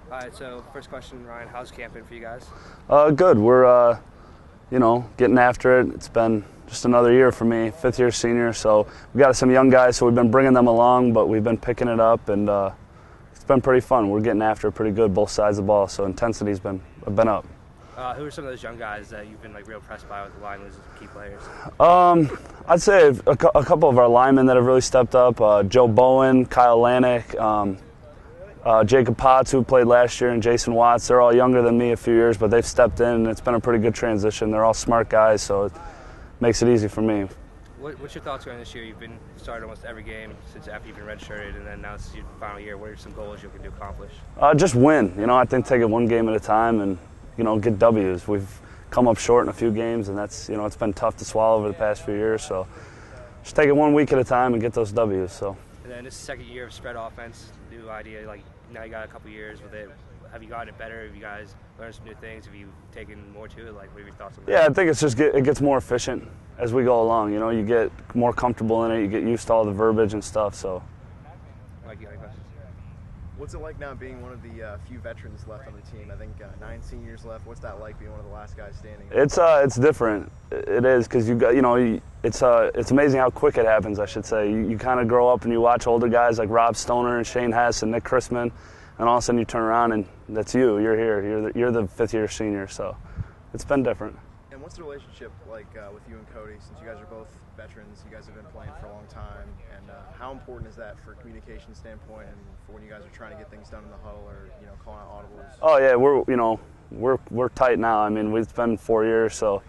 All right, so first question, Ryan, how's camp been for you guys? Good. We're, getting after it. It's been just another year for me, fifth-year senior. So we got some young guys, so we've been bringing them along, but we've been picking it up, and it's been pretty fun. We're getting after it pretty good, both sides of the ball. So intensity's been up. Who are some of those young guys that you've been real impressed by with the line losers and key players? I'd say a couple of our linemen that have really stepped up. Joe Bowen, Kyle Lanik, Jacob Potts, who played last year, and Jason Watts. They're all younger than me a few years, but they've stepped in, and it's been a pretty good transition. They're all smart guys, so it makes it easy for me. What's your thoughts going this year? You've been starting almost every game since after you've been redshirted, and then now it's your final year. What are some goals you're looking to accomplish? Just win. I think take it one game at a time and, get W's. We've come up short in a few games, and that's, it's been tough to swallow over the past few years. So just take it 1 week at a time and get those W's. So. And then this is the second year of spread offense, new idea. Now you got a couple years with it. Have you gotten it better? Have you guys learned some new things? Have you taken more to it? What are your thoughts on that? Yeah, I think it's just it gets more efficient as we go along. You get more comfortable in it. You get used to all the verbiage and stuff. So. Mike, you got any questions? What's it like now being one of the few veterans left on the team? I think 9 seniors left. What's that like being one of the last guys standing? It's different. It is because you got it's amazing how quick it happens. I should say you kind of grow up and you watch older guys like Rob Stoner and Shane Hess and Nick Chrisman, and all of a sudden you turn around and that's you. You're here. You're the fifth-year senior. So it's been different. And what's the relationship like with you and Cody? Since you guys are both veterans, you guys have been playing for a long time, and how important is that for a communication standpoint and for when you guys are trying to get things done in the huddle or calling out audibles? Oh yeah, we're tight now. I mean, it's been 4 years, so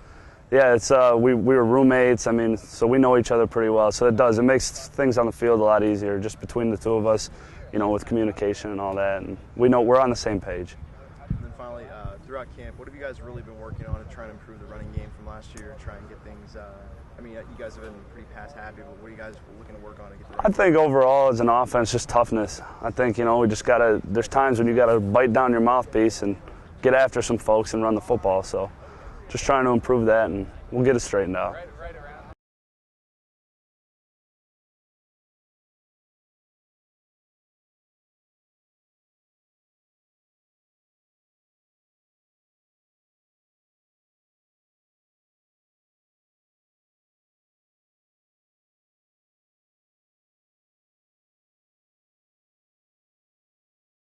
yeah, it's we were roommates. I mean, so we know each other pretty well. So it makes things on the field a lot easier just between the two of us, with communication and all that, and we know we're on the same page. And then finally, throughout camp, what have you guys really been working on to try and improve the running game from last year, try and get things? You guys have been pretty pass happy, but what are you guys looking to work on to get the running? I think overall as an offense, just toughness. I think we just gotta. There's times when you gotta bite down your mouthpiece and get after some folks and run the football. So, just trying to improve that, and we'll get it straightened out.